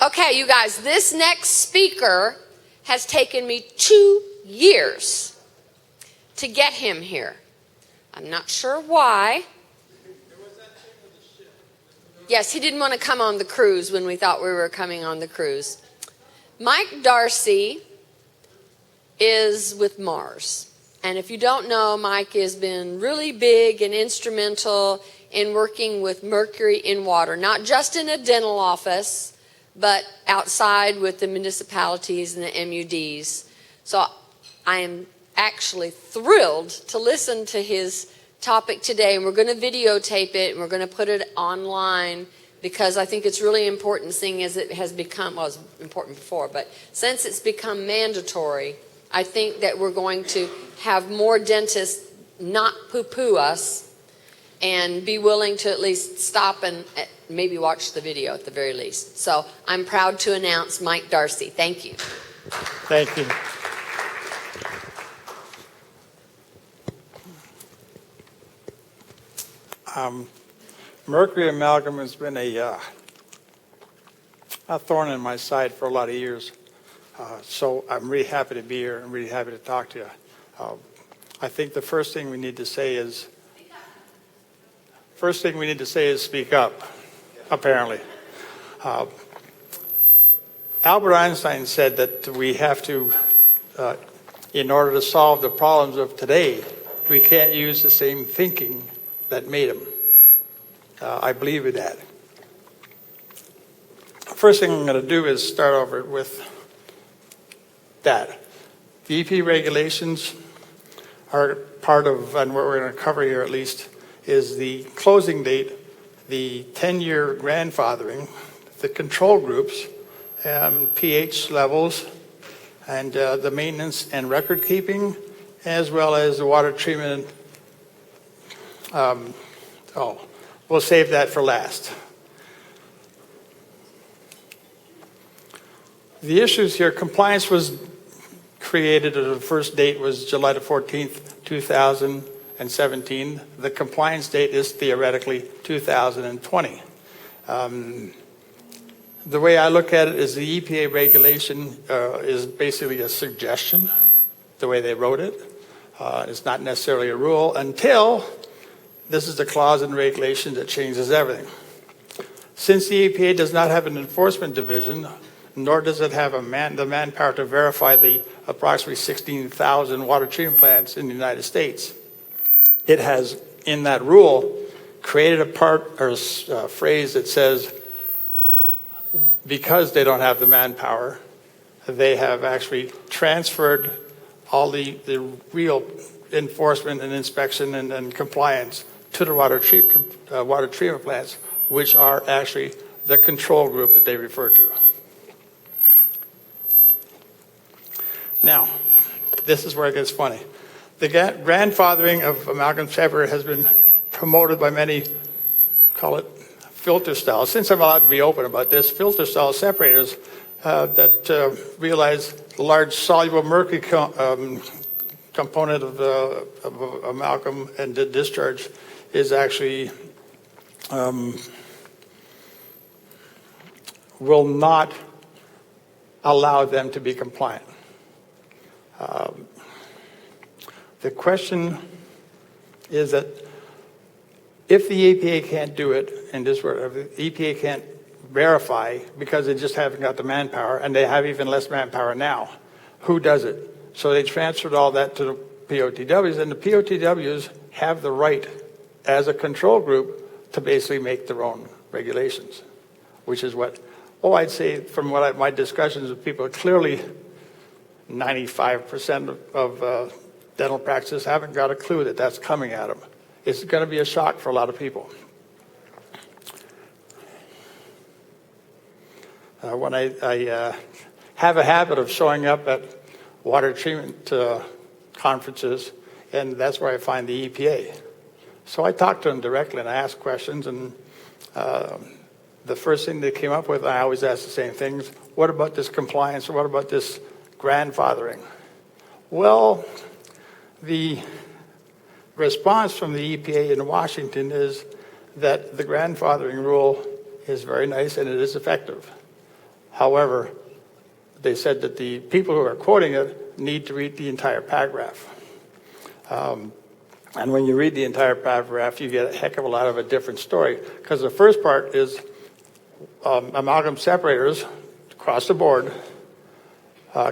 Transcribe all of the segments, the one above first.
Okay, you guys, this next speaker has taken me 2 years to get him here. I'm not sure why. Yes, he didn't want to come on the cruise when we thought we were coming on the cruise. Mike Darcy is with Mars. And if you don't know, Mike has been really big and instrumental in working with mercury in water, not just in a dental office, but outside with the municipalities and the MUDs. So I am actually thrilled to listen to his topic today, and we're going to videotape it and we're going to put it online because I think it's really important, seeing as it has become, well, it was important before, but since it's become mandatory, I think that we're going to have more dentists not poo-poo us and be willing to at least stop and maybe watch the video at the very least. So I'm proud to announce Mike Darcy. Thank you. Thank you. Mercury amalgam has been a thorn in my side for a lot of years. So I'm really happy to be here and really happy to talk to you. I think the first thing we need to say is speak up, apparently. Albert Einstein said that we have to, in order to solve the problems of today, we can't use the same thinking that made them. I believe in that. First thing I'm going to do is start over with that. The EP regulations are part of, and what we're going to cover here at least, is the closing date, the 10-year grandfathering, the control groups, pH levels, and the maintenance and record keeping, as well as the water treatment. We'll save that for last. The issues here, compliance was created, the first date was July the 14th, 2017. The compliance date is theoretically 2020. The way I look at it is the EPA regulation is basically a suggestion, the way they wrote it. It's not necessarily a rule until this is the clause in regulation that changes everything. Since the EPA does not have an enforcement division, nor does it have the manpower to verify the approximately 16,000 water treatment plants in the United States, it has, in that rule, created a part or a phrase that says, because they don't have the manpower, they have actually transferred all the real enforcement and inspection and compliance to the water treatment plants, which are actually the control group that they refer to. Now, this is where it gets funny. The grandfathering of amalgam separator has been promoted by many, call it filter style. Since I'm allowed to be open about this, filter style separators that realize the large soluble mercury component of amalgam and the discharge is actually will not allow them to be compliant. The question is that if the EPA can't do it, and this word, if the EPA can't verify because they just haven't got the manpower, and they have even less manpower now, who does it? So they transferred all that to the POTWs, and the POTWs have the right as a control group to basically make their own regulations, which is what, I'd say from my discussions with people, clearly 95% of dental practices haven't got a clue that that's coming at them. It's going to be a shock for a lot of people. When I have a habit of showing up at water treatment conferences, and that's where I find the EPA. So I talked to them directly and I asked questions, and the first thing they came up with, I always ask the same things, what about this compliance, or what about this grandfathering? Well, the response from the EPA in Washington is that the grandfathering rule is very nice and it is effective. However, they said that the people who are quoting it need to read the entire paragraph. And when you read the entire paragraph, you get a heck of a lot of a different story. Because the first part is amalgam separators across the board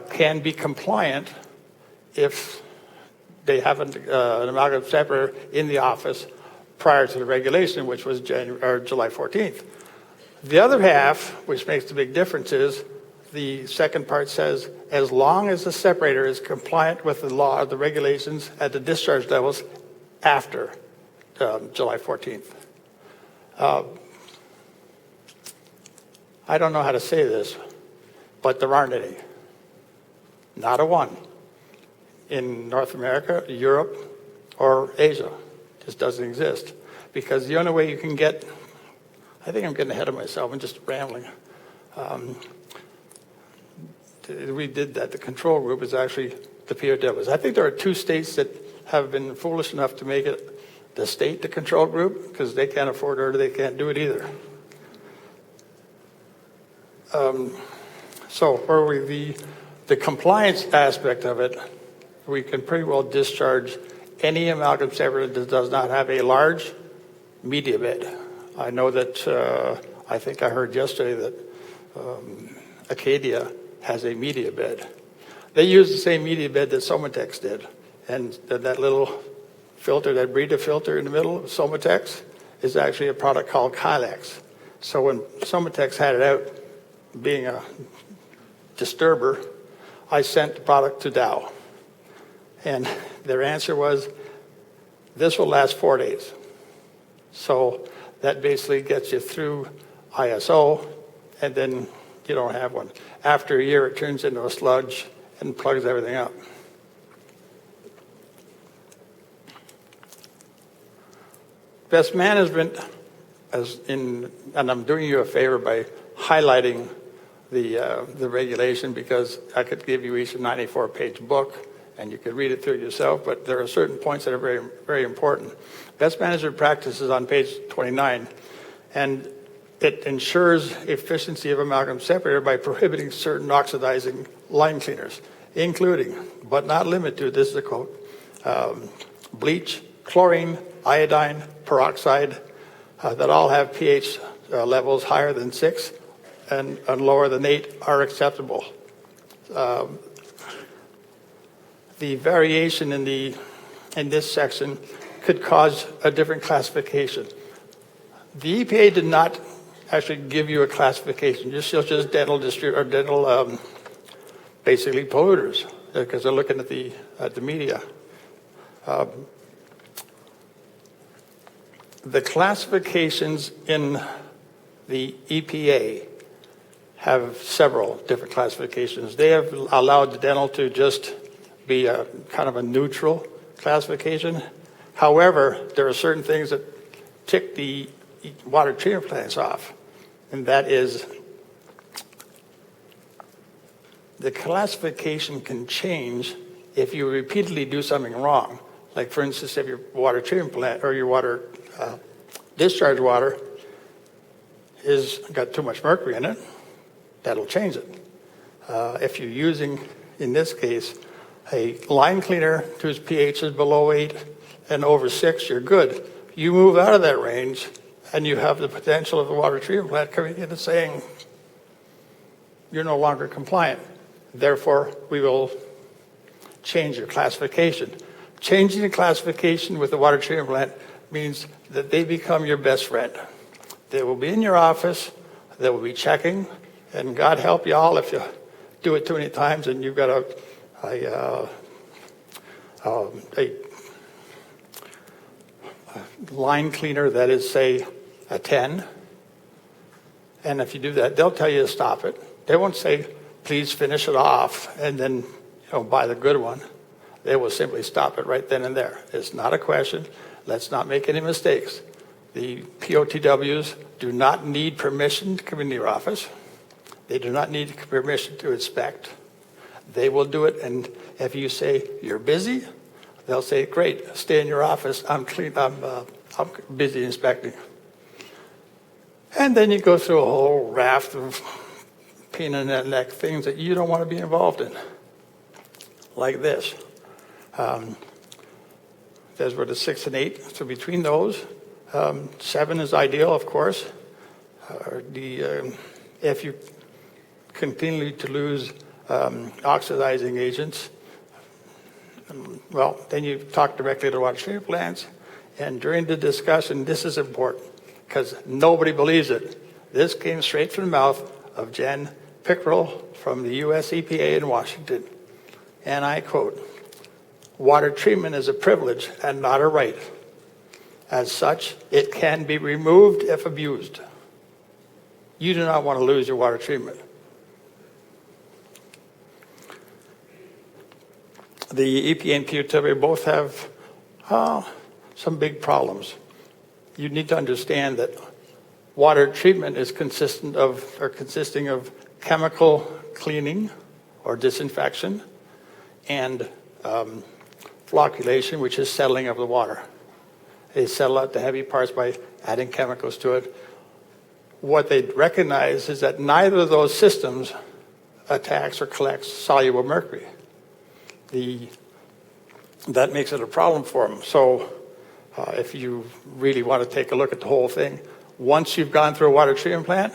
can be compliant if they have an amalgam separator in the office prior to the regulation, which was July 14th. The other half, which makes the big difference, is the second part says, as long as the separator is compliant with the law, the regulations at the discharge levels after July 14th. I don't know how to say this, but there aren't any. Not a one. In North America, Europe, or Asia. Just doesn't exist. Because the only way you can get, I think I'm getting ahead of myself, I'm just rambling. We did that. The control group is actually the POWs. I think there are 2 states that have been foolish enough to make it the state, the control group, because they can't afford it or they can't do it either. So for the compliance aspect of it, we can pretty well discharge any amalgam separator that does not have a large media bed. I know that, I think I heard yesterday that Acadia has a media bed. They use the same media bed that Somatex did. And that little filter, that Brita filter in the middle of Somatex is actually a product called Kylex. So when Somatex had it out, being a disturber, I sent the product to Dow. And their answer was, this will last 4 days. So that basically gets you through ISO, and then you don't have one. After a year, it turns into a sludge and plugs everything up. Best management, and I'm doing you a favor by highlighting the regulation, because I could give you each a 94-page book and you could read it through yourself, but there are certain points that are very, very important. Best management practice is on page 29, and it ensures efficiency of amalgam separator by prohibiting certain oxidizing line cleaners, including, but not limited to, this is a quote, bleach, chlorine, iodine, peroxide, that all have pH levels higher than 6 and lower than 8 are acceptable. The variation in this section could cause a different classification. The EPA did not actually give you a classification, just dental basically polluters, because they're looking at the media. The classifications in the EPA have several different classifications. They have allowed the dental to just be a kind of a neutral classification. However, there are certain things that tick the water treatment plants off, and that is the classification can change if you repeatedly do something wrong. Like, for instance, if your water treatment plant or your water discharge water is got too much mercury in it, that'll change it. If you're using, in this case, a line cleaner whose pH is below 8 and over 6, you're good. You move out of that range, and you have the potential of the water treatment plant coming in and saying, you're no longer compliant. Therefore, we will change your classification. Changing the classification with the water treatment plant means that they become your best friend. They will be in your office, they will be checking, and God help you all if you do it too many times and you've got a line cleaner that is, say, a 10. And if you do that, they'll tell you to stop it. They won't say, please finish it off and then buy the good one. They will simply stop it right then and there. It's not a question. Let's not make any mistakes. The POTWs do not need permission to come into your office. They do not need permission to inspect. They will do it, and if you say you're busy, they'll say, great, stay in your office. I'm busy inspecting. And then you go through a whole raft of pain in the neck things that you don't want to be involved in, like this. There's where the 6 and 8. So between those, 7 is ideal, of course. If you continue to lose oxidizing agents, well, then you talk directly to water treatment plants. And during the discussion, this is important because nobody believes it. This came straight from the mouth of Jen Pickrell from the U.S. EPA in Washington. And I quote, "Water treatment is a privilege and not a right. As such, it can be removed if abused. You do not want to lose your water treatment." The EPA and PUW both have some big problems. You need to understand that water treatment is consisting of chemical cleaning or disinfection and flocculation, which is settling of the water. They settle out the heavy parts by adding chemicals to it. What they recognize is that neither of those systems attacks or collects soluble mercury. That makes it a problem for them. So if you really want to take a look at the whole thing, once you've gone through a water treatment plant,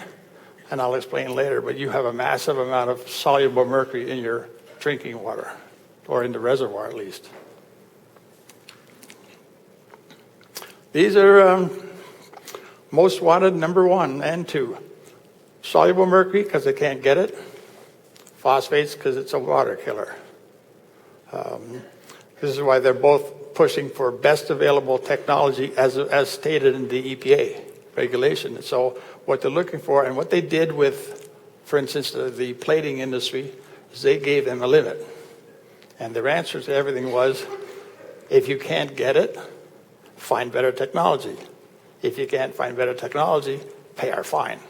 and I'll explain later, but you have a massive amount of soluble mercury in your drinking water, or in the reservoir at least. These are most wanted number 1 and 2. Soluble mercury because they can't get it. Phosphates because it's a water killer. This is why they're both pushing for best available technology as stated in the EPA regulation. So what they're looking for and what they did with, for instance, the plating industry is they gave them a limit. And their answer to everything was, if you can't get it, find better technology. If you can't find better technology, pay our fine.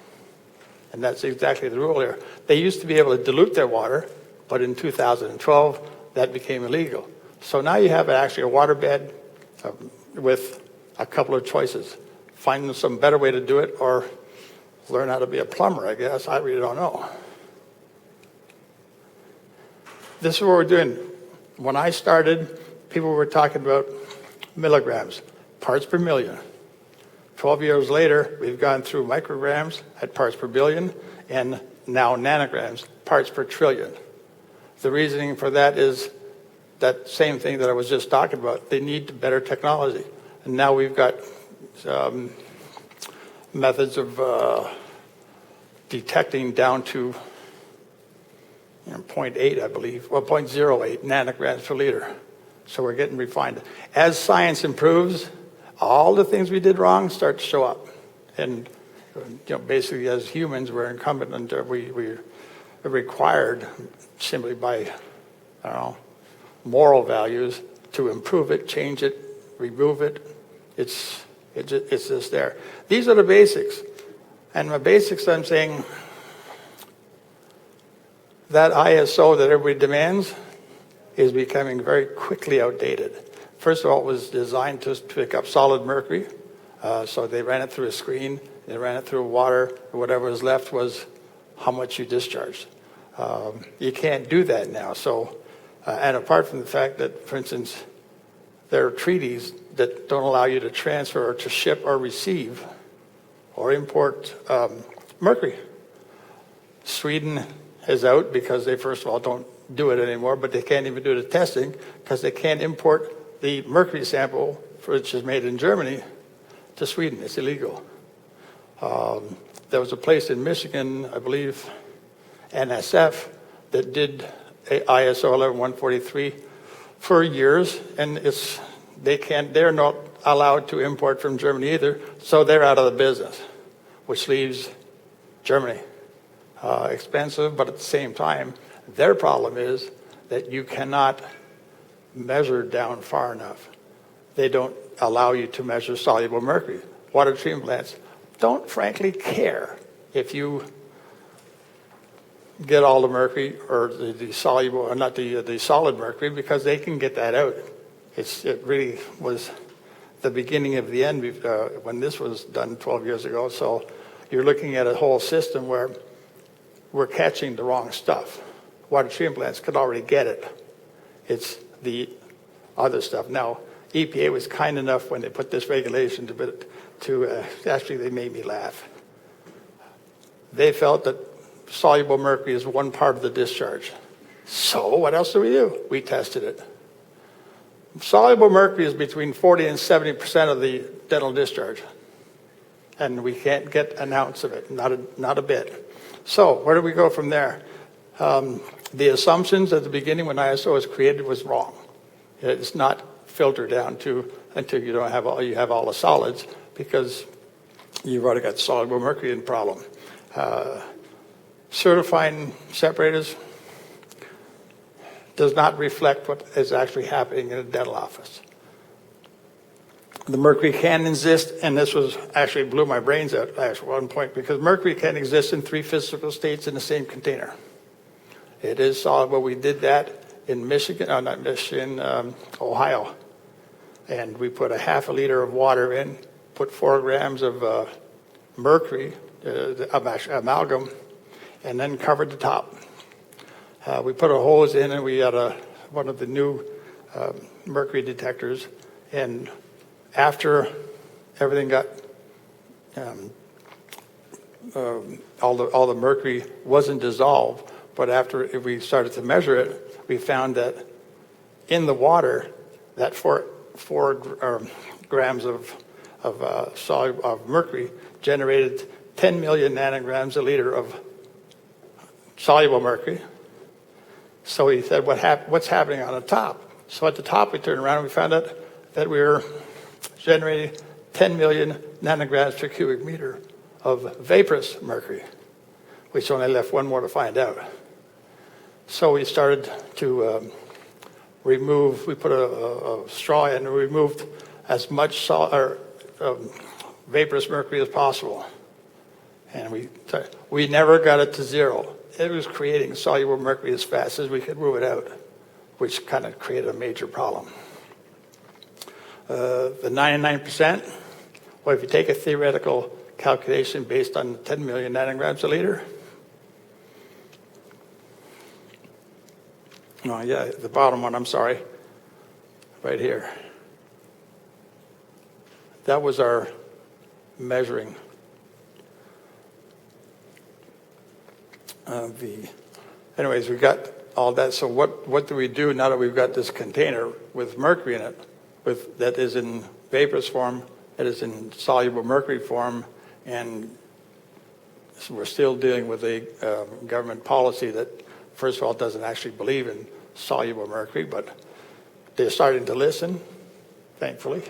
And that's exactly the rule here. They used to be able to dilute their water, but in 2012, that became illegal. So now you have actually a waterbed with a couple of choices. Find some better way to do it or learn how to be a plumber, I guess. I really don't know. This is what we're doing. When I started, people were talking about milligrams, parts per million. 12 years later, we've gone through micrograms at parts per billion and now nanograms, parts per trillion. The reasoning for that is that same thing that I was just talking about. They need better technology. And now we've got methods of detecting down to 0.8, I believe, well, 0.08 nanograms per liter. So we're getting refined. As science improves, all the things we did wrong start to show up. And basically as humans, we're incumbent under, we're required simply by, moral values to improve it, change it, remove it. It's just there. These are the basics. And the basics, I'm saying, that ISO that everybody demands is becoming very quickly outdated. First of all, it was designed to pick up solid mercury. So they ran it through a screen, they ran it through water, and whatever was left was how much you discharged. You can't do that now. So, and apart from the fact that, for instance, there are treaties that don't allow you to transfer or to ship or receive or import mercury. Sweden is out because they, first of all, don't do it anymore, but they can't even do the testing because they can't import the mercury sample, which is made in Germany, to Sweden. It's illegal. There was a place in Michigan, I believe, NSF, that did ISO 11143 for years, and they're not allowed to import from Germany either, so they're out of the business, which leaves Germany expensive, but at the same time, their problem is that you cannot measure down far enough. They don't allow you to measure soluble mercury. Water treatment plants don't frankly care if you get all the mercury or the soluble, or not the solid mercury, because they can get that out. It really was the beginning of the end when this was done 12 years ago. So you're looking at a whole system where we're catching the wrong stuff. Water treatment plants could already get it. It's the other stuff. Now, EPA was kind enough when they put this regulation to actually they made me laugh. They felt that soluble mercury is one part of the discharge. So what else do? We tested it. Soluble mercury is between 40 and 70% of the dental discharge. And we can't get an ounce of it, not a bit. So where do we go from there? The assumptions at the beginning when ISO was created was wrong. It's not filtered down to until you don't have you have all the solids, because you've already got soluble mercury in problem. Certifying separators does not reflect what is actually happening in a dental office. The mercury can exist, and this was actually blew my brains out at one point, because mercury can exist in 3 physical states in the same container. It is soluble. We did that in Michigan, not Michigan, Ohio. And we put a half a liter of water in, put 4 grams of mercury, amalgam, and then covered the top. We put a hose in, and we had one of the new mercury detectors. And after everything got, all the mercury wasn't dissolved, but after we started to measure it, we found that in the water, that 4 grams of mercury generated 10 million nanograms a liter of soluble mercury. So he said, what's happening on the top? So at the top, we turned around and we found out that we were generating 10 million nanograms per cubic meter of vaporous mercury, which only left one more to find out. So we started to remove, we put a straw in and removed as much vaporous mercury as possible. And we never got it to zero. It was creating soluble mercury as fast as we could move it out, which kind of created a major problem. The 99%, well, if you take a theoretical calculation based on 10 million nanograms a liter, the bottom one, I'm sorry, right here. That was our measuring anyways, we got all that. So what do we do now that we've got this container with mercury in it, that is in vaporous form, that is in soluble mercury form, and so we're still dealing with a government policy that, first of all, doesn't actually believe in soluble mercury, but they're starting to listen, thankfully.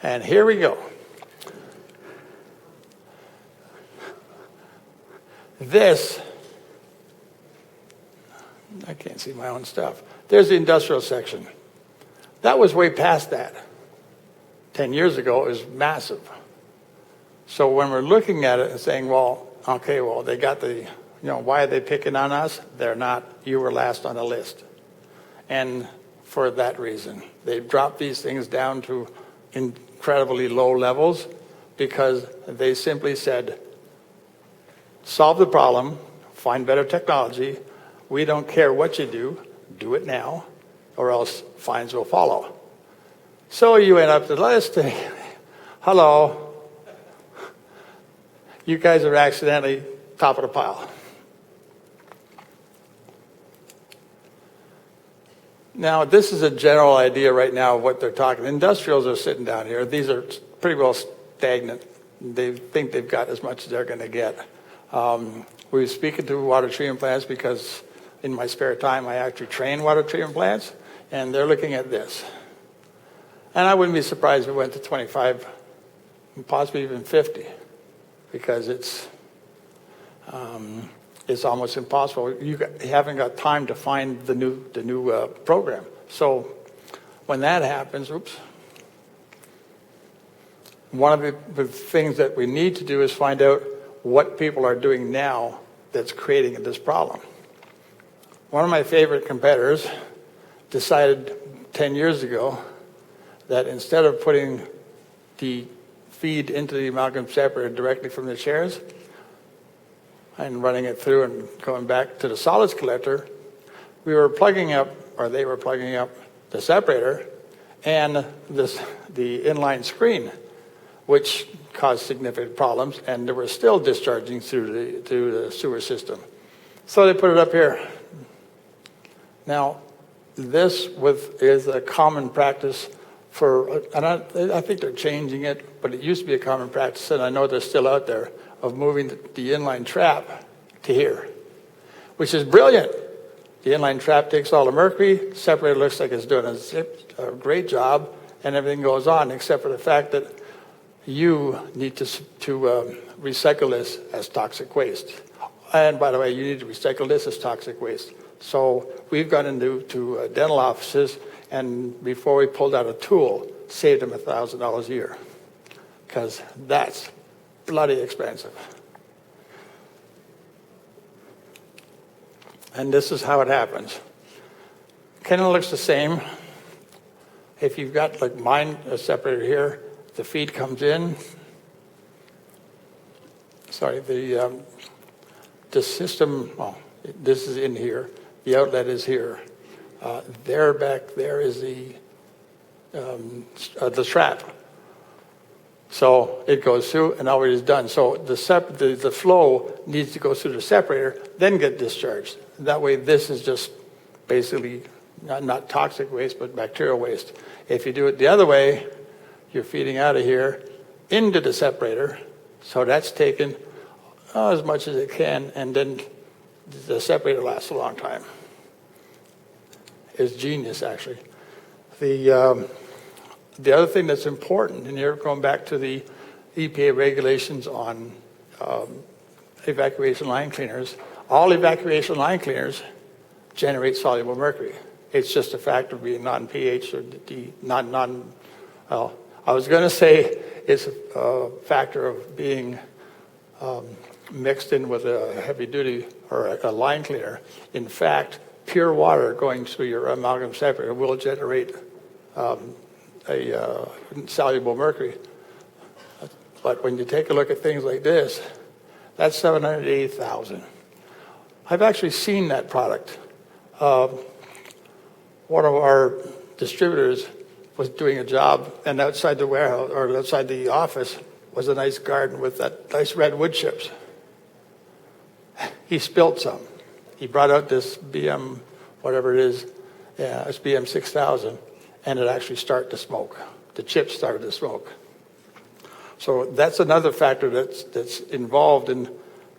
And here we go. This, I can't see my own stuff. There's the industrial section. That was way past that. 10 years ago, it was massive. So when we're looking at it and saying, they got why are they picking on us? They're not. You were last on the list. And for that reason, they dropped these things down to incredibly low levels because they simply said, solve the problem, find better technology. We don't care what you do it now, or else fines will follow. So you went up the list, hello, you guys are accidentally top of the pile. Now, this is a general idea right now of what they're talking. Industrials are sitting down here. These are pretty well stagnant. They think they've got as much as they're going to get. We were speaking to water treatment plants because in my spare time I actually train water treatment plants, and they're looking at this. And I wouldn't be surprised if it went to 25, possibly even 50, because it's almost impossible. You haven't got time to find the new program. So when that happens, one of the things that we need to do is find out what people are doing now that's creating this problem. One of my favorite competitors decided 10 years ago that instead of putting the feed into the amalgam separator directly from the chairs and running it through and going back to the solids collector, we were plugging up, or they were plugging up the separator and the inline screen, which caused significant problems, and they were still discharging through the sewer system. So they put it up here. Now, this is a common practice and I think they're changing it, but it used to be a common practice, and I know they're still out there, of moving the inline trap to here, which is brilliant. The inline trap takes all the mercury, separator looks like it's doing a great job, and everything goes on, except for the fact that you need to recycle this as toxic waste. And by the way, you need to recycle this as toxic waste. So we've gone into dental offices, and before we pulled out a tool, saved them $1,000 a year, because that's bloody expensive. And this is how it happens. Kind of looks the same. If you've got like mine, a separator here, the feed comes in. Sorry, the system, well, this is in here. The outlet is here. There back there is the trap. So it goes through and already is done. So the flow needs to go through the separator, then get discharged. That way this is just basically not toxic waste, but bacterial waste. If you do it the other way, you're feeding out of here into the separator. So that's taken as much as it can, and then the separator lasts a long time. It's genius, actually. The other thing that's important, and here going back to the EPA regulations on evacuation line cleaners, all evacuation line cleaners generate soluble mercury. It's just a factor of being non-pH or well, I was going to say it's a factor of being mixed in with a heavy duty or a line cleaner. In fact, pure water going through your amalgam separator will generate a soluble mercury. But when you take a look at things like this, that's 780,000. I've actually seen that product. One of our distributors was doing a job, and outside the warehouse or outside the office was a nice garden with that nice red wood chips. He spilled some. He brought out this BM, whatever it is, it's BM 6000, and it actually started to smoke. The chips started to smoke. So that's another factor that's involved in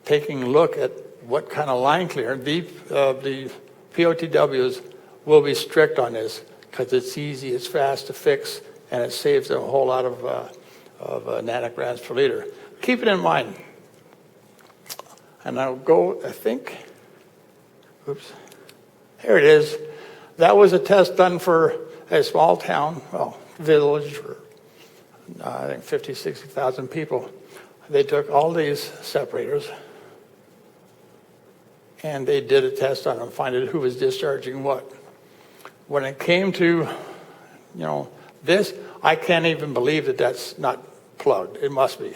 taking a look at what kind of line cleaner. The POTWs will be strict on this because it's easy, it's fast to fix, and it saves them a whole lot of nanograms per liter. Keep it in mind. And I'll go, I think, oops, here it is. That was a test done for a small town, well, village, for I think 50, 60,000 people. They took all these separators and they did a test on them, finding who was discharging what. When it came to, this, I can't even believe that that's not plugged. It must be.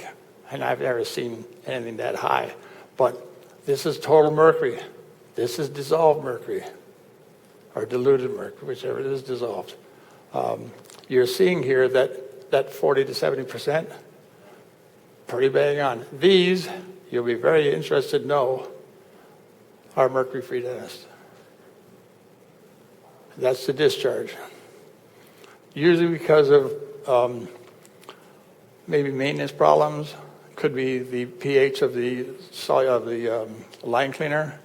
And I've never seen anything that high. But this is total mercury. This is dissolved mercury, or diluted mercury, whichever it is dissolved. You're seeing here that 40 to 70%, pretty bang on. These, you'll be very interested to know, are mercury-free dentists. That's the discharge. Usually because of maybe maintenance problems, could be the pH of the line cleaner,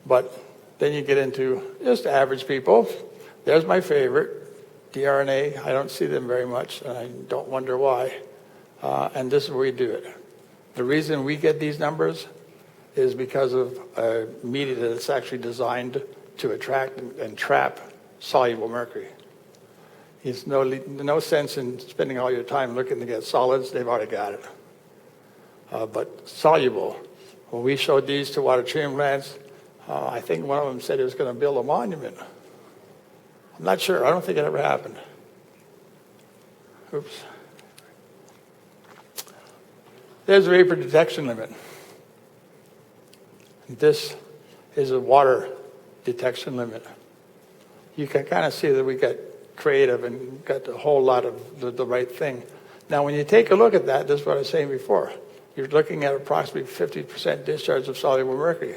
but then you get into just average people. There's my favorite, DRNA. I don't see them very much, and I don't wonder why. And this is where we do it. The reason we get these numbers is because of a media that's actually designed to attract and trap soluble mercury. It's no sense in spending all your time looking to get solids. They've already got it. But soluble, when we showed these to water treatment plants, I think one of them said he was going to build a monument. I'm not sure. I don't think it ever happened. Oops. There's a vapor detection limit. This is a water detection limit. You can kind of see that we got creative and got a whole lot of the right thing. Now, when you take a look at that, this is what I was saying before. You're looking at approximately 50% discharge of soluble mercury.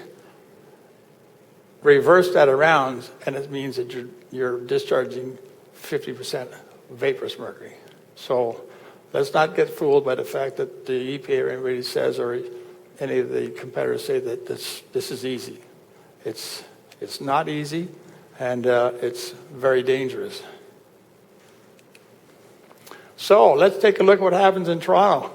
Reverse that around, and it means that you're discharging 50% vaporous mercury. So let's not get fooled by the fact that the EPA really says, or any of the competitors say that this is easy. It's not easy, and it's very dangerous. So let's take a look at what happens in Toronto.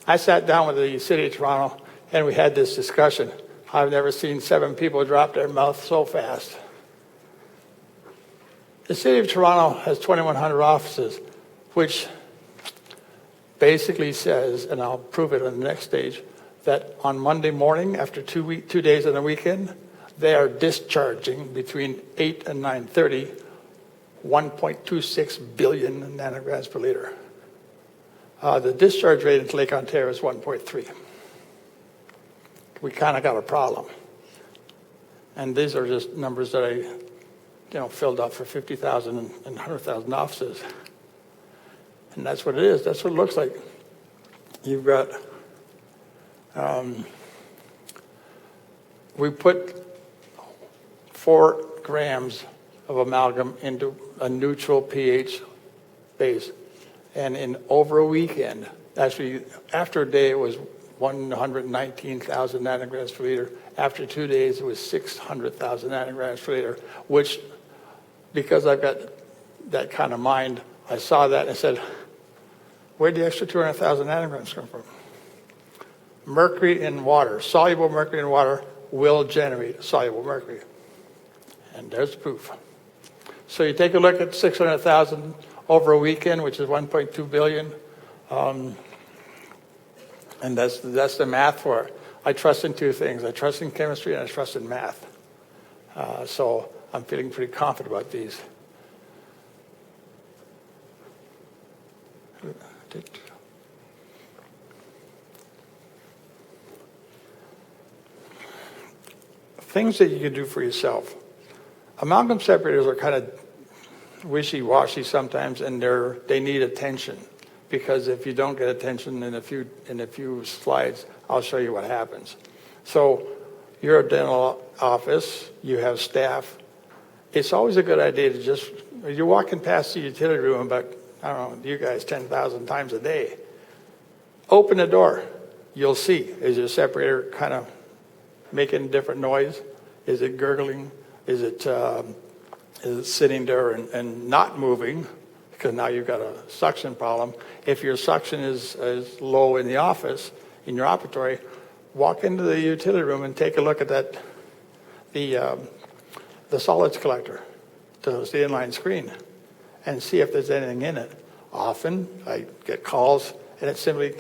I sat down with the city of Toronto, and we had this discussion. I've never seen 7 people drop their mouth so fast. The city of Toronto has 2,100 offices, which basically says, and I'll prove it on the next stage, that on Monday morning, after 2 days on the weekend, they are discharging between 8 and 9:30, 1.26 billion nanograms per liter. The discharge rate in Lake Ontario is 1.3. We kind of got a problem. And these are just numbers that I filled out for 50,000 and 100,000 offices. And that's what it is. That's what it looks like. You've got, we put 4 grams of amalgam into a neutral pH base. And in over a weekend, actually after a day it was 119,000 nanograms per liter. After 2 days it was 600,000 nanograms per liter, which, because I've got that kind of mind, I saw that and I said, where'd the extra 200,000 nanograms come from? Mercury in water, soluble mercury in water will generate soluble mercury. And there's proof. So you take a look at 600,000 over a weekend, which is 1.2 billion. And that's the math for it. I trust in 2 things. I trust in chemistry and I trust in math. So I'm feeling pretty confident about these. Things that you can do for yourself. Amalgam separators are kind of wishy-washy sometimes, and they need attention, because if you don't get attention in a few slides, I'll show you what happens. So you're a dental office, you have staff. It's always a good idea to just, you're walking past the utility room about, I don't know, you guys 10,000 times a day. Open the door. You'll see, is your separator kind of making a different noise? Is it gurgling? Is it sitting there and not moving? Because now you've got a suction problem. If your suction is low in the office, in your operatory, walk into the utility room and take a look at that, the solids collector, the inline screen, and see if there's anything in it. Often I get calls and it's simply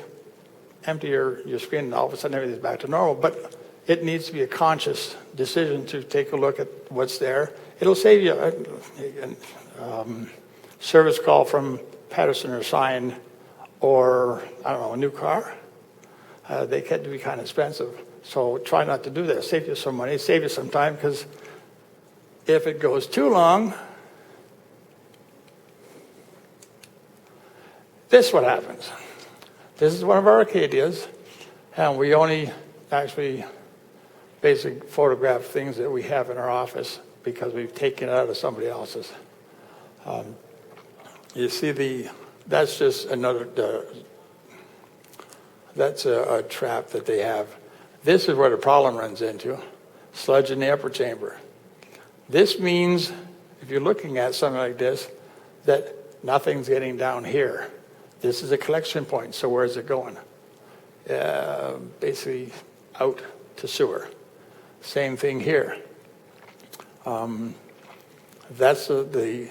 empty your screen and all of a sudden everything's back to normal. But it needs to be a conscious decision to take a look at what's there. It'll save you a service call from Patterson or Sign, or, I don't know, a new car. They can be kind of expensive. So try not to do that. Save you some money, save you some time, because if it goes too long, this is what happens. This is one of our Arcadias, and we only actually basically photograph things that we have in our office because we've taken it out of somebody else's. You see that's just another, that's a trap that they have. This is where the problem runs into, sludge in the upper chamber. This means, if you're looking at something like this, that nothing's getting down here. This is a collection point, so where is it going? Basically out to sewer. Same thing here. That's the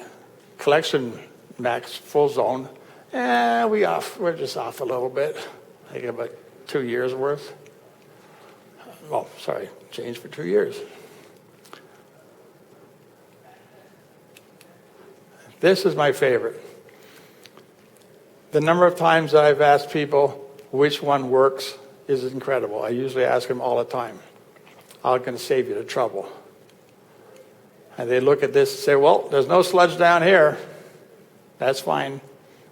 collection max full zone. We're just off a little bit. I think about 2 years worth. Oh, sorry, changed for 2 years. This is my favorite. The number of times I've asked people which one works is incredible. I usually ask them all the time, how can I save you the trouble? And they look at this and say, well, there's no sludge down here. That's fine.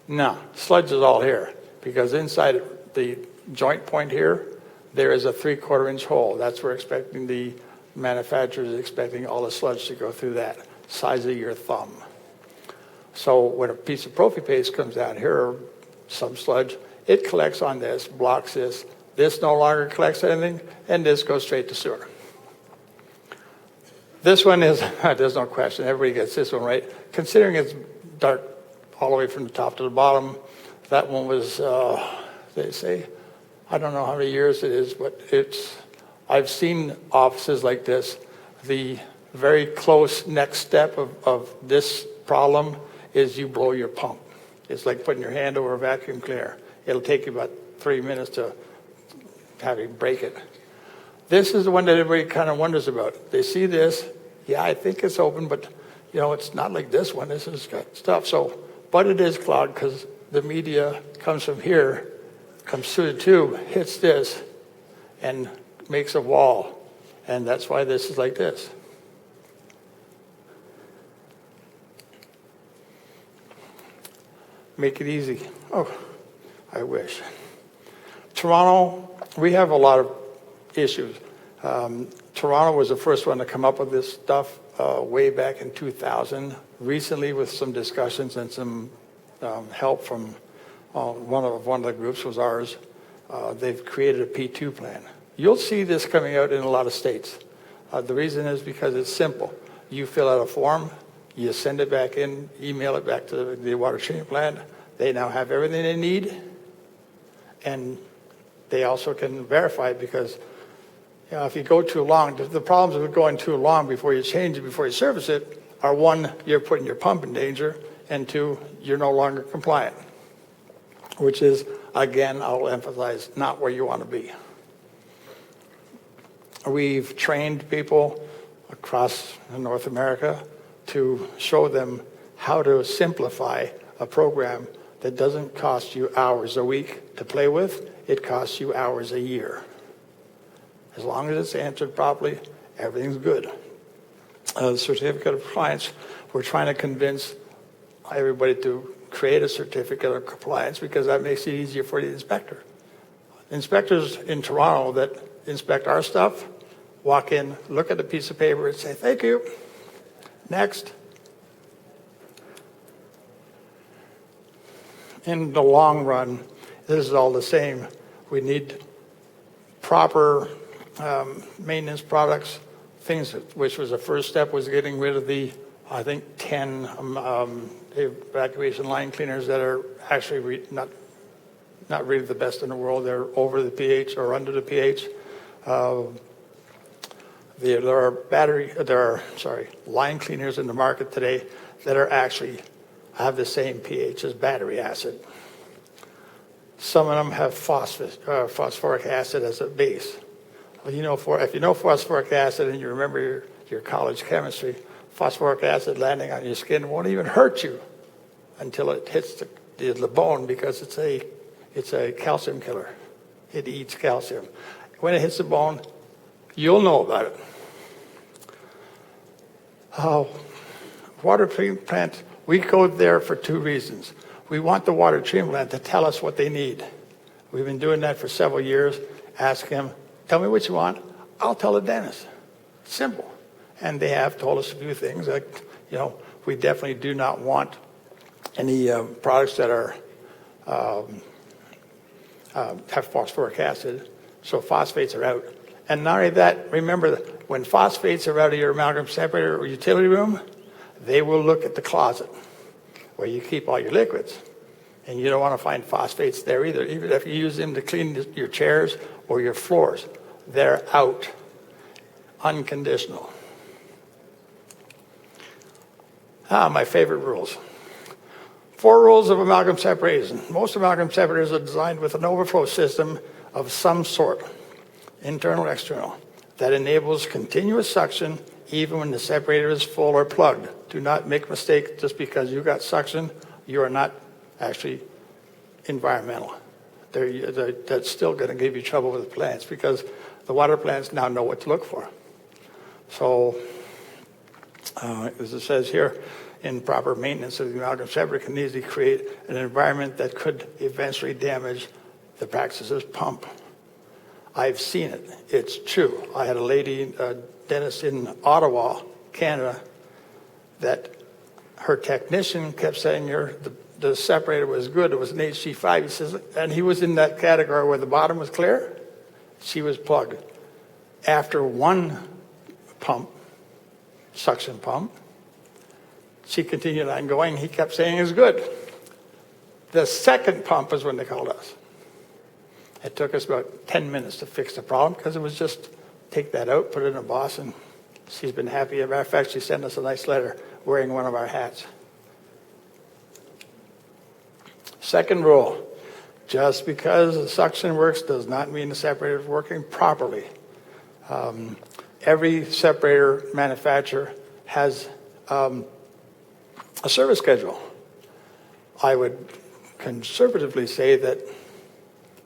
No, sludge is all here, because inside the joint point here, there is a 3/4 inch hole. That's where the manufacturer is expecting all the sludge to go through that, size of your thumb. So when a piece of prophy paste comes down here, or some sludge, it collects on this, blocks this. This no longer collects anything, and this goes straight to sewer. This one is, there's no question, everybody gets this one right. Considering it's dark all the way from the top to the bottom, that one was, they say, I don't know how many years it is, but I've seen offices like this. The very close next step of this problem is you blow your pump. It's like putting your hand over a vacuum cleaner. It'll take you about 3 minutes to have you break it. This is the one that everybody kind of wonders about. They see this, yeah, I think it's open, but it's not like this one. This has got stuff. But it is clogged because the media comes from here, comes through the tube, hits this, and makes a wall. And that's why this is like this. Make it easy. Oh, I wish. Toronto, we have a lot of issues. Toronto was the first one to come up with this stuff way back in 2000. Recently, with some discussions and some help from one of the groups was ours, they've created a P2 plan. You'll see this coming out in a lot of states. The reason is because it's simple. You fill out a form, you send it back in, email it back to the water treatment plant. They now have everything they need, and they also can verify it, because if you go too long, the problems with going too long before you change it, before you service it, are one, you're putting your pump in danger, and two, you're no longer compliant, which is, again, I'll emphasize, not where you want to be. We've trained people across North America to show them how to simplify a program that doesn't cost you hours a week to play with. It costs you hours a year. As long as it's answered properly, everything's good. The certificate of compliance, we're trying to convince everybody to create a certificate of compliance, because that makes it easier for the inspector. Inspectors in Toronto that inspect our stuff walk in, look at the piece of paper and say, thank you. Next. In the long run, this is all the same. We need proper maintenance products, things which was the first step, was getting rid of the, I think, 10 evacuation line cleaners that are actually not really the best in the world. They're over the pH or under the pH. There are line cleaners in the market today that are actually have the same pH as battery acid. Some of them have phosphoric acid as a base. Well, if you know phosphoric acid and you remember your college chemistry, phosphoric acid landing on your skin won't even hurt you until it hits the bone, because it's a calcium killer. It eats calcium. When it hits the bone, you'll know about it. Water treatment plant, we go there for two reasons. We want the water treatment plant to tell us what they need. We've been doing that for several years. Ask them, tell me what you want. I'll tell the dentist. Simple. And they have told us a few things. Like, we definitely do not want any products that are have phosphoric acid. So phosphates are out. And not only that, remember that when phosphates are out of your amalgam separator or utility room, they will look at the closet where you keep all your liquids. And you don't want to find phosphates there either. Even if you use them to clean your chairs or your floors, they're out. Unconditional. My favorite rules. 4 rules of amalgam separation. Most amalgam separators are designed with an overflow system of some sort, internal, external, that enables continuous suction even when the separator is full or plugged. Do not make a mistake just because you got suction, you are not actually environmental. that's still going to give you trouble with the plants because the water plants now know what to look for. So, as it says here, improper maintenance of the amalgam separator can easily create an environment that could eventually damage the practices pump. I've seen it. It's true. I had a lady, dentist in Ottawa, Canada, that her technician kept saying the separator was good. It was an HC5. He says, and he was in that category where the bottom was clear. She was plugged. After one pump, suction pump, she continued on going. He kept saying it was good. The second pump is when they called us. It took us about 10 minutes to fix the problem because it was just take that out, put it in a box, and she's been happy. As a matter of fact, she sent us a nice letter wearing one of our hats. Second rule, just because the suction works does not mean the separator is working properly. Every separator manufacturer has a service schedule. I would conservatively say that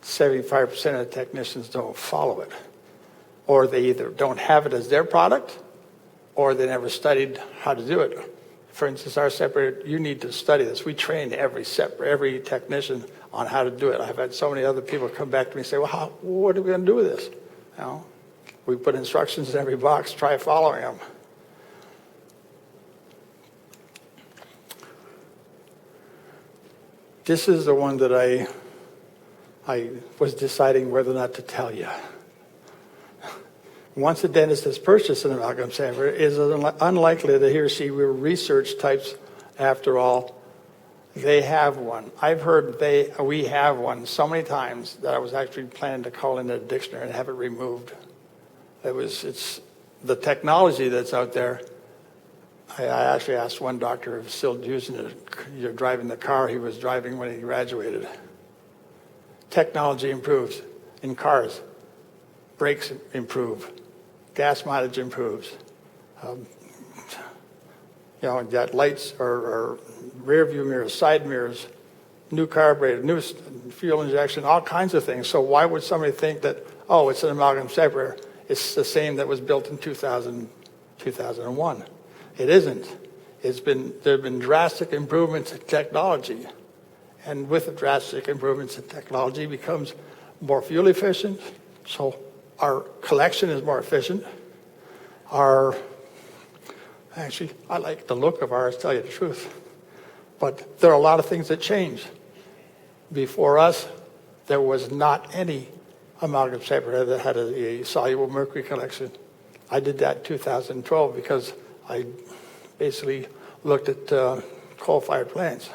75% of the technicians don't follow it, or they either don't have it as their product, or they never studied how to do it. For instance, our separator, you need to study this. We train every technician on how to do it. I've had so many other people come back to me and say, well, what are we going to do with this? You know, we put instructions in every box, try following them. This is the one that I was deciding whether or not to tell you. Once a dentist has purchased an amalgam separator, it is unlikely that he or she will research types. After all, they have one. I've heard we have one so many times that I was actually planning to call in the dictionary and have it removed. It's the technology that's out there. I actually asked one doctor if he's still using it. You're driving the car he was driving when he graduated. Technology improves in cars. Brakes improve. Gas mileage improves. You got lights or rear view mirrors, side mirrors, new carburetor, new fuel injection, all kinds of things. So why would somebody think that, oh, it's an amalgam separator? It's the same that was built in 2001. It isn't. There have been drastic improvements in technology. And with the drastic improvements in technology, it becomes more fuel efficient. So our collection is more efficient. Actually, I like the look of ours, to tell you the truth. But there are a lot of things that change. Before us, there was not any amalgam separator that had a soluble mercury collection. I did that in 2012 because I basically looked at coal-fired plants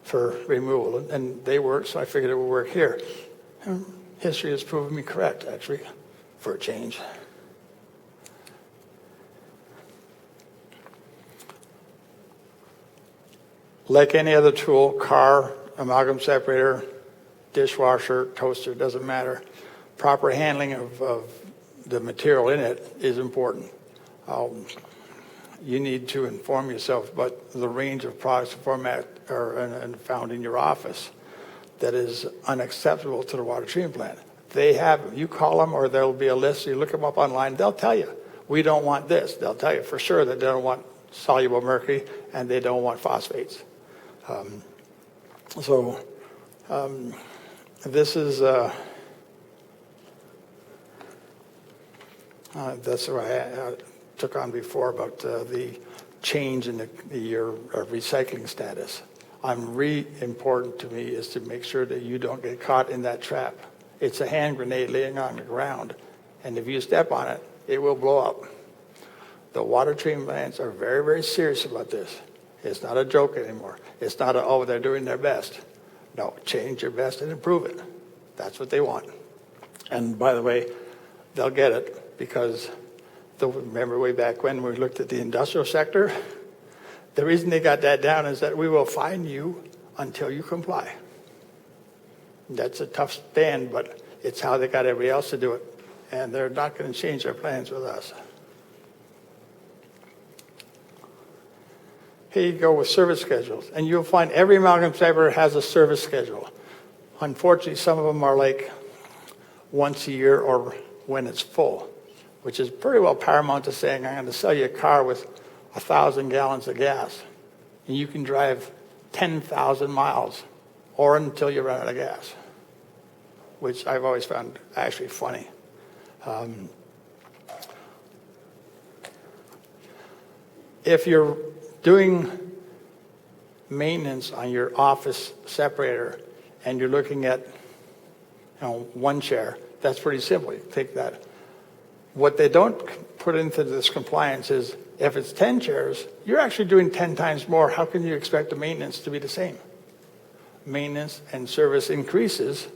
for removal, and they worked, so I figured it would work here. History has proven me correct, actually, for a change. Like any other tool, car, amalgam separator, dishwasher, toaster, doesn't matter. Proper handling of the material in it is important. You need to inform yourself about the range of products and found in your office that is unacceptable to the water treatment plant. They have them. You call them, or there'll be a list. You look them up online. They'll tell you, we don't want this. They'll tell you for sure that they don't want soluble mercury and they don't want phosphates. This is that's what I took on before about the change in your recycling status. Really important to me is to make sure that you don't get caught in that trap. It's a hand grenade laying on the ground, and if you step on it, it will blow up. The water treatment plants are very, very serious about this. It's not a joke anymore. It's not they're doing their best. No, change your best and improve it. That's what they want. And by the way, they'll get it because remember way back when we looked at the industrial sector, the reason they got that down is that we will fine you until you comply. That's a tough stand, but it's how they got everybody else to do it. And they're not going to change their plans with us. Here you go with service schedules. And you'll find every amalgam separator has a service schedule. Unfortunately, some of them are like once a year or when it's full, which is pretty well paramount to saying, I'm going to sell you a car with 1,000 gallons of gas, and you can drive 10,000 miles or until you run out of gas, which I've always found actually funny. If you're doing maintenance on your office separator and you're looking at one chair, that's pretty simple. You take that. What they don't put into this compliance is if it's 10 chairs, you're actually doing 10 times more. How can you expect the maintenance to be the same? Maintenance and service increases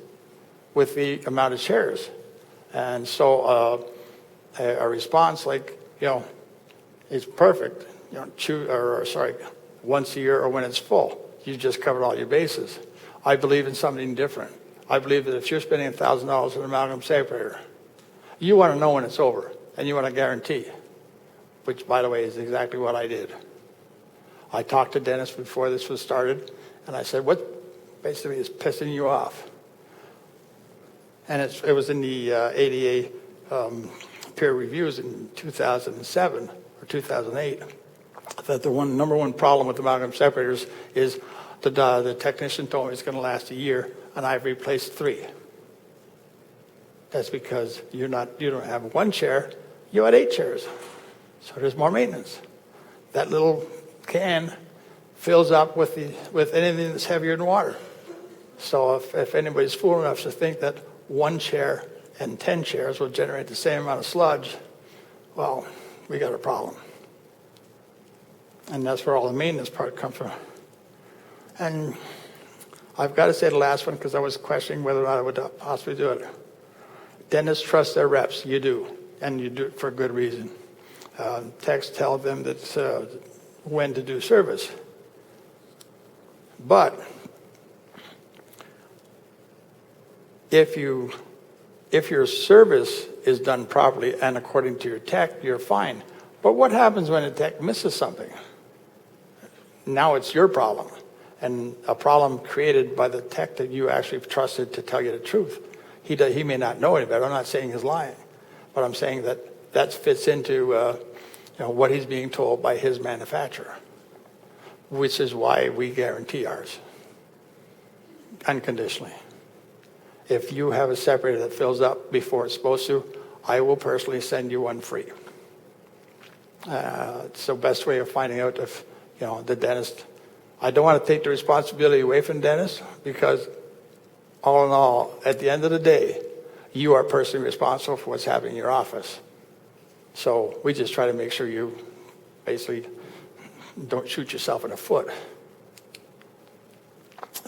with the amount of chairs. And so a response like, is perfect. Once a year or when it's full. You just covered all your bases. I believe in something different. I believe that if you're spending $1,000 on an amalgam separator, you want to know when it's over, and you want to guarantee, which, by the way, is exactly what I did. I talked to Dennis before this was started, and I said, what basically is pissing you off? And it was in the ADA peer reviews in 2007 or 2008 that the number one problem with amalgam separators is the technician told me it's going to last a year, and I've replaced 3. That's because you don't have one chair, you had 8 chairs. So there's more maintenance. That little can fills up with anything that's heavier than water. So if anybody's fool enough to think that 1 chair and 10 chairs will generate the same amount of sludge, well, we got a problem. And that's where all the maintenance part comes from. And I've got to say the last one because I was questioning whether or not I would possibly do it. Dentists trust their reps. You do. And you do it for good reason. Techs tell them that when to do service. But if your service is done properly and according to your tech, you're fine. But what happens when a tech misses something? Now it's your problem, and a problem created by the tech that you actually trusted to tell you the truth. He may not know any better. I'm not saying he's lying, but I'm saying that fits into what he's being told by his manufacturer, which is why we guarantee ours unconditionally. If you have a separator that fills up before it's supposed to, I will personally send you one free. It's the best way of finding out if the dentist. I don't want to take the responsibility away from dentists because all in all, at the end of the day, you are personally responsible for what's happening in your office. So we just try to make sure you basically don't shoot yourself in the foot.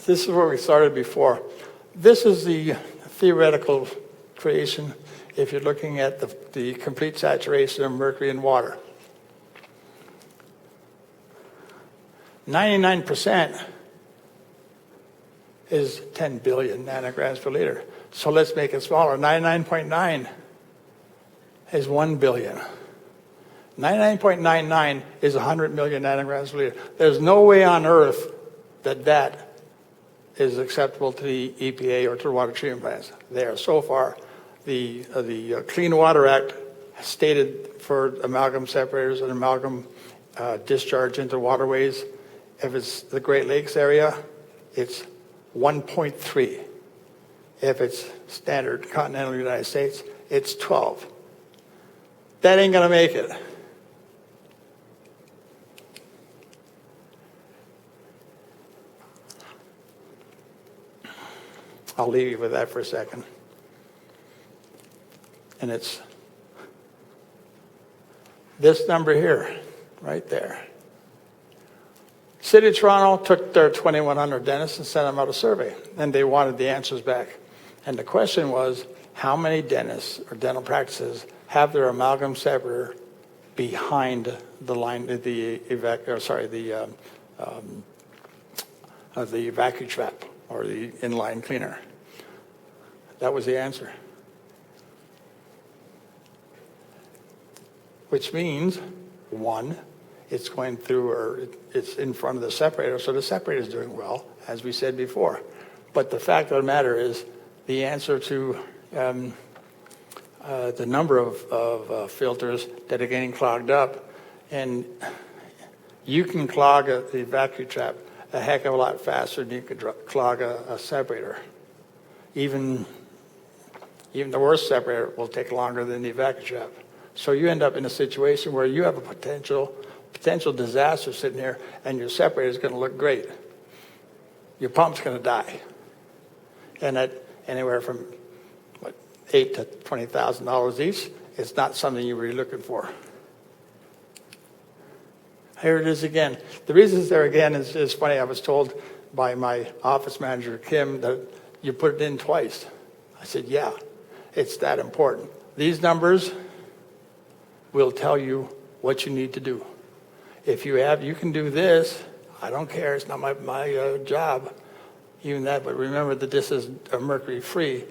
This is where we started before. This is the theoretical creation if you're looking at the complete saturation of mercury in water. 99% is 10 billion nanograms per liter. So let's make it smaller. 99.9 is 1 billion. 99.99 is 100 million nanograms per liter. There's no way on earth that is acceptable to the EPA or to the water treatment plants. There. So far, the Clean Water Act stated for amalgam separators and amalgam discharge into waterways, if it's the Great Lakes area, it's 1.3. If it's standard continental United States, it's 12. That ain't going to make it. I'll leave you with that for a second. And it's this number here, right there. City of Toronto took their 2,100 dentists and sent them out a survey, and they wanted the answers back. And the question was, how many dentists or dental practices have their amalgam separator behind the line, the vacuum trap or the inline cleaner? That was the answer. Which means, one, it's going through or it's in front of the separator, so the separator is doing well, as we said before. But the fact of the matter is, the answer to the number of filters that are getting clogged up, and you can clog the vacuum trap a heck of a lot faster than you could clog a separator. Even the worst separator will take longer than the vacuum trap. So you end up in a situation where you have a potential disaster sitting here, and your separator is going to look great. Your pump's going to die, and at anywhere from $8,000 to $20,000 each. It's not something you were looking for. Here it is again. The reason it's there again is funny. I was told by my office manager, Kim, that you put it in twice. I said, yeah, it's that important. These numbers will tell you what you need to do. If you can do this, I don't care. It's not my job, even that. But remember that this is mercury-free.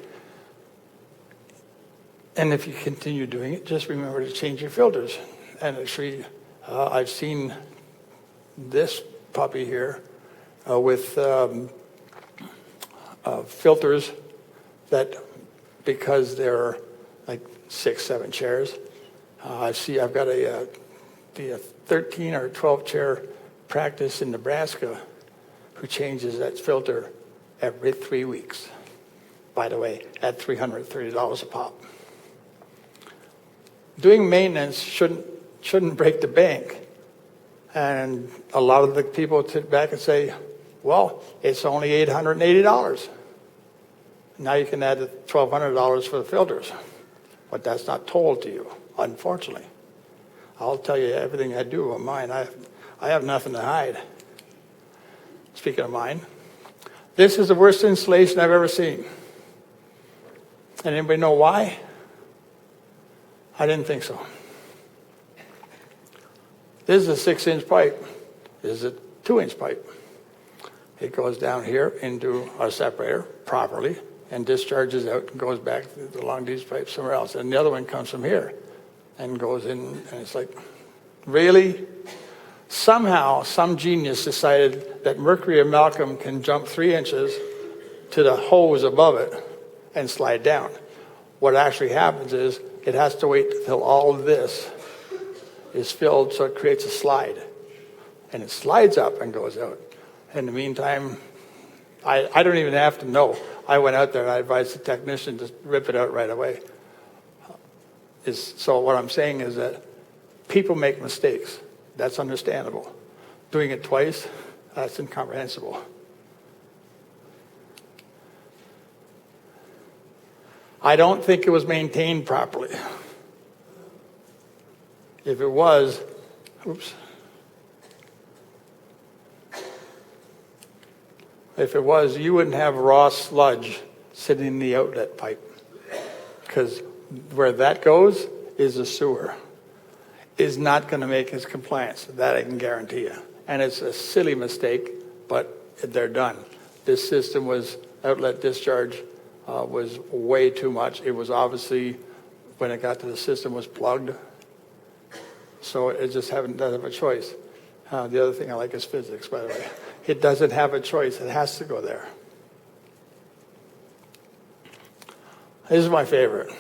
And if you continue doing it, just remember to change your filters. And actually, I've seen this puppy here with filters that, because they're like 6, 7 chairs, I've got a 13 or 12 chair practice in Nebraska who changes that filter every 3 weeks. By the way, at $330 a pop. Doing maintenance shouldn't break the bank. And a lot of the people sit back and say, well, it's only $880. Now you can add $1,200 for the filters. But that's not told to you, unfortunately. I'll tell you everything I do on mine. I have nothing to hide. Speaking of mine, this is the worst installation I've ever seen. And anybody know why? I didn't think so. This is a 6-inch pipe. This is a 2-inch pipe. It goes down here into our separator properly and discharges out and goes back along these pipes somewhere else. And the other one comes from here and goes in, and it's like, really? Somehow, some genius decided that mercury amalgam can jump 3 inches to the hose above it and slide down. What actually happens is it has to wait until all of this is filled, so it creates a slide. And it slides up and goes out. In the meantime, I don't even have to know. I went out there and I advised the technician to rip it out right away. So what I'm saying is that people make mistakes. That's understandable. Doing it twice, that's incomprehensible. I don't think it was maintained properly. If it was, if it was, you wouldn't have raw sludge sitting in the outlet pipe, because where that goes is a sewer. Is not going to make its compliance. That I can guarantee you. And it's a silly mistake, but they're done. This system was outlet discharge was way too much. It was obviously, when it got to the system, was plugged. So it just doesn't have a choice. The other thing I like is physics, by the way. It doesn't have a choice. It has to go there. This is my favorite.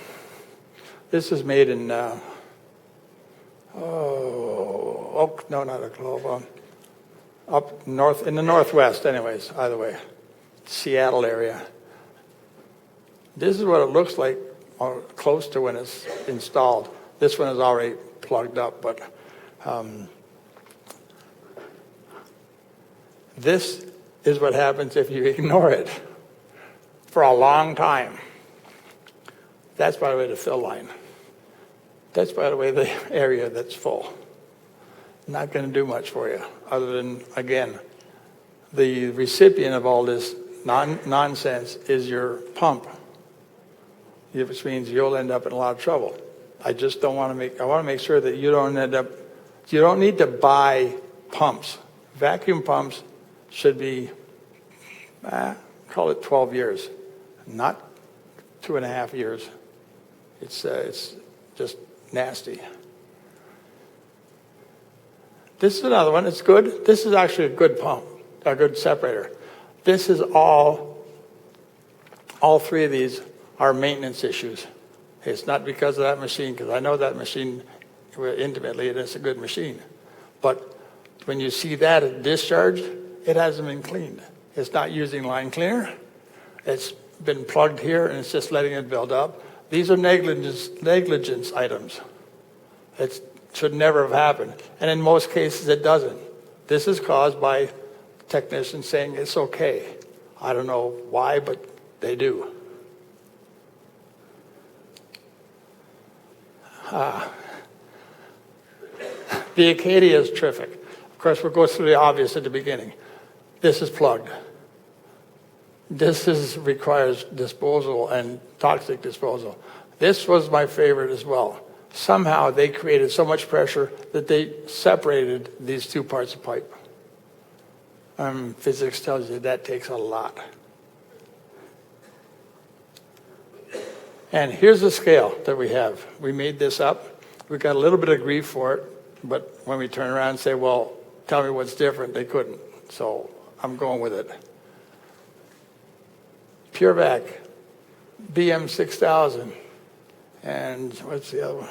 This is made in, not Oklahoma, up north, in the northwest anyways, either way, Seattle area. This is what it looks like close to when it's installed. This one is already plugged up, but this is what happens if you ignore it for a long time. That's, by the way, the fill line. That's, by the way, the area that's full. Not going to do much for you, other than, again, the recipient of all this nonsense is your pump, which means you'll end up in a lot of trouble. I just don't want to I want to make sure that you don't you don't need to buy pumps. Vacuum pumps should be, call it 12 years, not 2.5 years. It's just nasty. This is another one. It's good. This is actually a good pump, a good separator. This is all All three of these are maintenance issues. It's not because of that machine, because I know that machine intimately, and it's a good machine. But when you see that at discharge, it hasn't been cleaned. It's not using line cleaner. It's been plugged here, and it's just letting it build up. These are negligence items. It should never have happened. And in most cases, it doesn't. This is caused by technicians saying it's okay. I don't know why, but they do. The Acadia is terrific. Of course, we'll go through the obvious at the beginning. This is plugged. This requires disposal and toxic disposal. This was my favorite as well. Somehow they created so much pressure that they separated these two parts of pipe. Physics tells you that takes a lot. And here's the scale that we have. We made this up. We got a little bit of grief for it, but when we turn around and say, well, tell me what's different, they couldn't. So I'm going with it. PureVac, BM 6000, and what's the other one?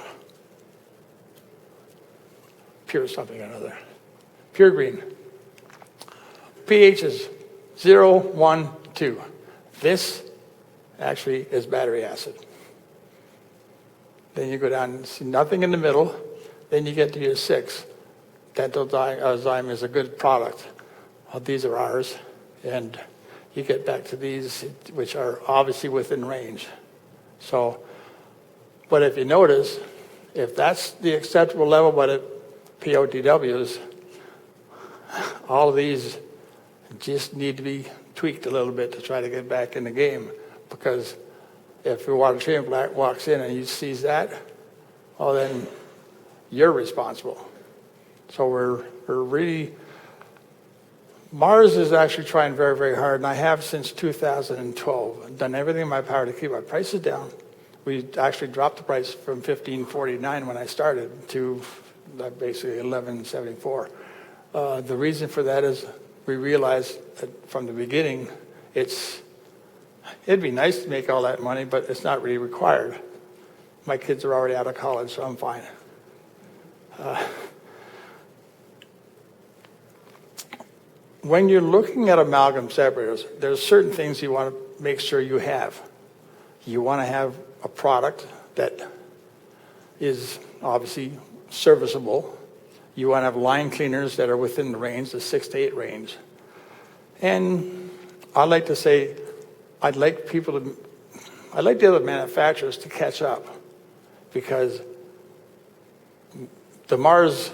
Pure something or another. Pure Green. pH is 0, 1, 2. This actually is battery acid. Then you go down and see nothing in the middle. Then you get to your 6. Dental Zyme is a good product. These are ours. And you get back to these, which are obviously within range. So, but if you notice, if that's the acceptable level by the POTWs, all of these just need to be tweaked a little bit to try to get back in the game. Because if your water treatment plant walks in and he sees that, well, then you're responsible. So we're really, Mars is actually trying very, very hard, and I have since 2012. I've done everything in my power to keep our prices down. We actually dropped the price from $15.49 when I started to basically $11.74. The reason for that is we realized that from the beginning, it'd be nice to make all that money, but it's not really required. My kids are already out of college, so I'm fine. When you're looking at amalgam separators, there's certain things you want to make sure you have. You want to have a product that is obviously serviceable. You want to have line cleaners that are within the range, the 6 to 8 range. And I like to say, I'd like the other manufacturers to catch up, because the Mars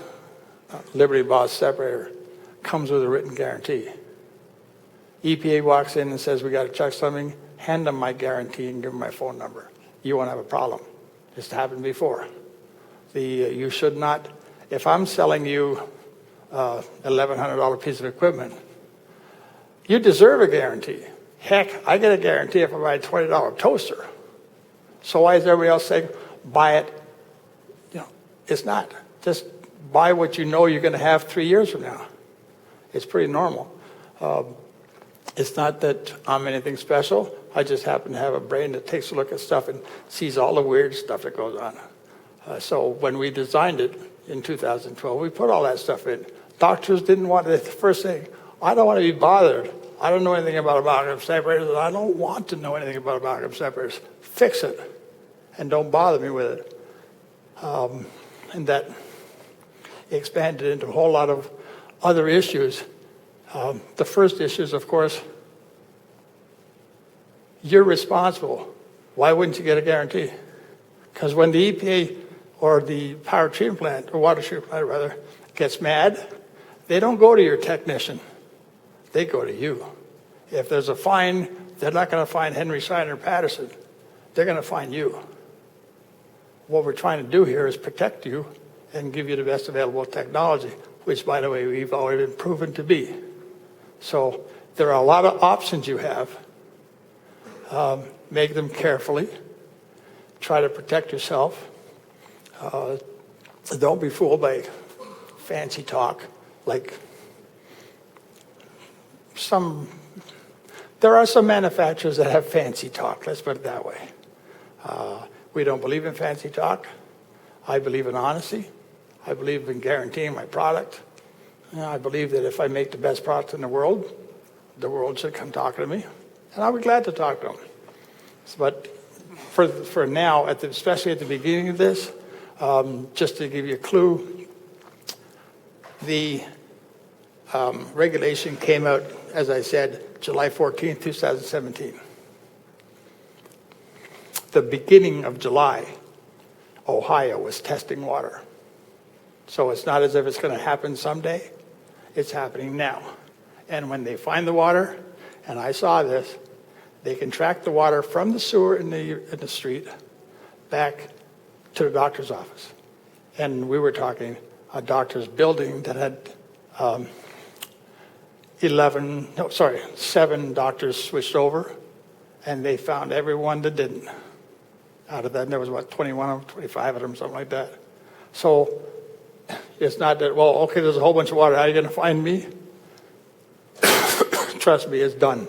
Liberty Boss separator comes with a written guarantee. EPA walks in and says, we got to check something, hand them my guarantee and give them my phone number. You won't have a problem. It's happened before. You should not, if I'm selling you $1,100 piece of equipment, you deserve a guarantee. Heck, I get a guarantee if I buy a $20 toaster. So why is everybody else saying, buy it? It's not. Just buy what you know you're going to have 3 years from now. It's pretty normal. It's not that I'm anything special. I just happen to have a brain that takes a look at stuff and sees all the weird stuff that goes on. So when we designed it in 2012, we put all that stuff in. Doctors didn't want it. The first thing, I don't want to be bothered. I don't know anything about amalgam separators, and I don't want to know anything about amalgam separators. Fix it, and don't bother me with it. And that expanded into a whole lot of other issues. The first issue is, of course, you're responsible. Why wouldn't you get a guarantee? Because when the EPA or the power treatment plant, or water treatment plant rather, gets mad, they don't go to your technician. They go to you. If there's a fine, they're not going to find Henry Schein or Patterson. They're going to find you. What we're trying to do here is protect you and give you the best available technology, which, by the way, we've already been proven to be. So there are a lot of options you have. Make them carefully. Try to protect yourself. Don't be fooled by fancy talk like There are some manufacturers that have fancy talk, let's put it that way. We don't believe in fancy talk. I believe in honesty. I believe in guaranteeing my product. I believe that if I make the best product in the world should come talking to me, and I'll be glad to talk to them. But for now, especially at the beginning of this, just to give you a clue, the regulation came out, as I said, July 14th, 2017. The beginning of July, Ohio was testing water. So it's not as if it's going to happen someday. It's happening now. And when they find the water, and I saw this, they can track the water from the sewer in the street back to the doctor's office. And we were talking a doctor's building that had 7 doctors switched over, and they found everyone that didn't. Out of that, there was, 21 of them, 25 of them, something like that. So it's not that, well, okay, there's a whole bunch of water. How are you going to find me? Trust me, it's done.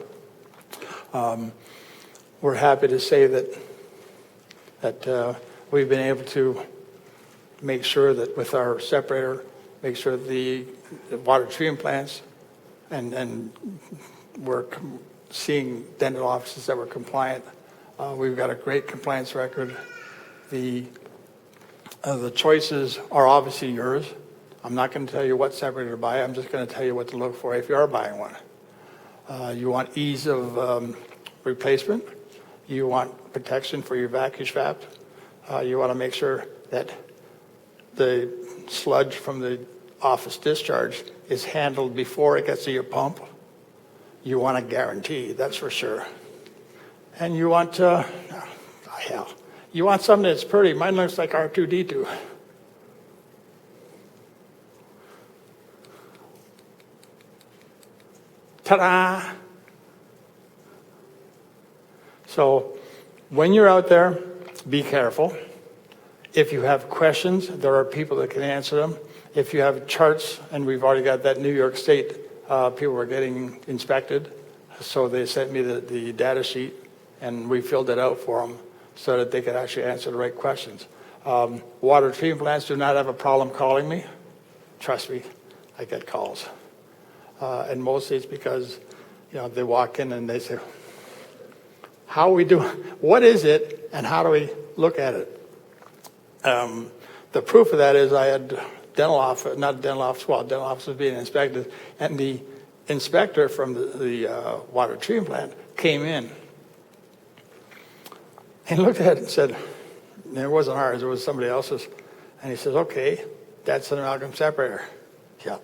We're happy to say that we've been able to make sure that with our separator, make sure the water treatment plants, and we're seeing dental offices that were compliant. We've got a great compliance record. The choices are obviously yours. I'm not going to tell you what separator to buy. I'm just going to tell you what to look for if you are buying one. You want ease of replacement. You want protection for your vacuum shaft. You want to make sure that the sludge from the office discharge is handled before it gets to your pump. You want a guarantee, that's for sure. And you want, you want something that's pretty. Mine looks like R2-D2. Ta-da! So when you're out there, be careful. If you have questions, there are people that can answer them. If you have charts, and we've already got that New York State, people were getting inspected. So they sent me the data sheet, and we filled it out for them so that they could actually answer the right questions. Water treatment plants do not have a problem calling me. Trust me, I get calls. And mostly it's because, they walk in and they say, how are we doing? What is it, and how do we look at it? The proof of that is I had dental office was being inspected, and the inspector from the water treatment plant came in and looked at it and said, and it wasn't ours, it was somebody else's, and he says, okay, that's an amalgam separator. Yeah.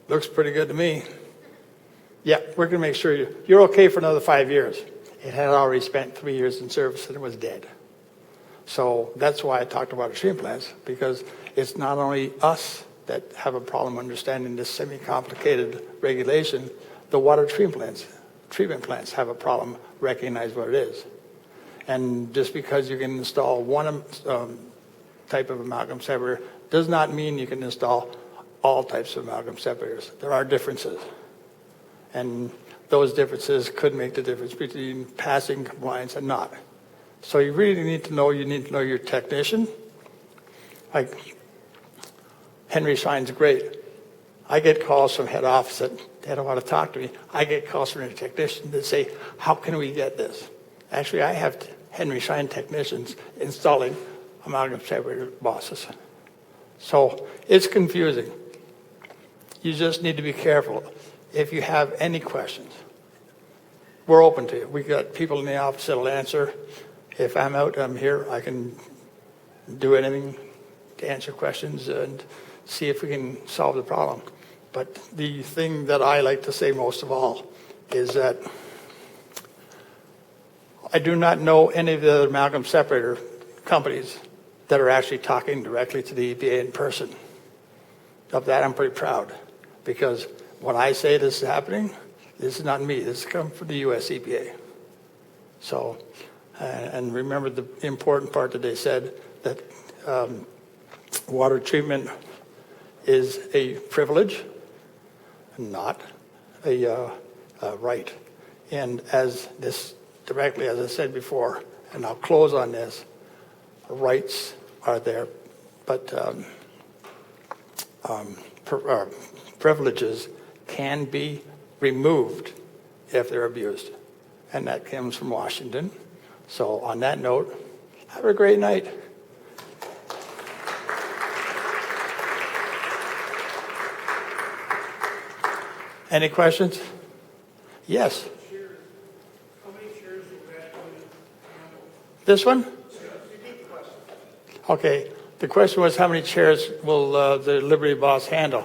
Looks pretty good to me. Yeah, we're going to make sure you're okay for another 5 years. It had already spent 3 years in service and it was dead. So that's why I talked about treatment plants, because it's not only us that have a problem understanding this semi-complicated regulation, the water treatment plants have a problem recognizing what it is. And just because you can install one type of amalgam separator does not mean you can install all types of amalgam separators. There are differences. And those differences could make the difference between passing compliance and not. So you really need to know your technician. Like Henry Schein's great. I get calls from head office that they don't want to talk to me. I get calls from the technician that say, how can we get this? Actually, I have Henry Schein technicians installing amalgam separator bosses. So it's confusing. You just need to be careful. If you have any questions, we're open to you. We got people in the office that'll answer. If I'm out, I'm here. I can do anything to answer questions and see if we can solve the problem. But the thing that I like to say most of all is that I do not know any of the other amalgam separator companies that are actually talking directly to the EPA in person. Of that, I'm pretty proud, because when I say this is happening, this is not me. This is coming from the U.S. EPA. So, and remember the important part that they said, that water treatment is a privilege, not a right. And as this directly, as I said before, and I'll close on this, rights are there, but privileges can be removed if they're abused. And that comes from Washington. So on that note, have a great night. Any questions? Yes. How many shares will that handle? This one? Repeat the question. Okay. The question was how many chairs will the Liberty Boss handle?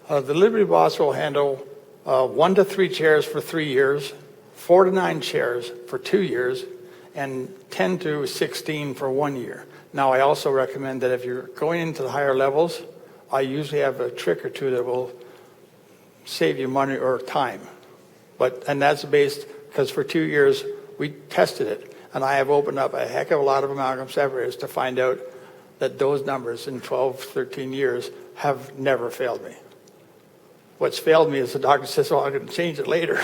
The Liberty Boss will handle 1 to 3 chairs for 3 years, 4 to 9 chairs for 2 years, and 10 to 16 for 1 year. Now, I also recommend that if you're going into the higher levels, I usually have a trick or two that will save you money or time. And that's based, because for 2 years, we tested it. And I have opened up a heck of a lot of amalgam separators to find out that those numbers in 12, 13 years have never failed me. What's failed me is the doctor says, well, I'm going to change it later.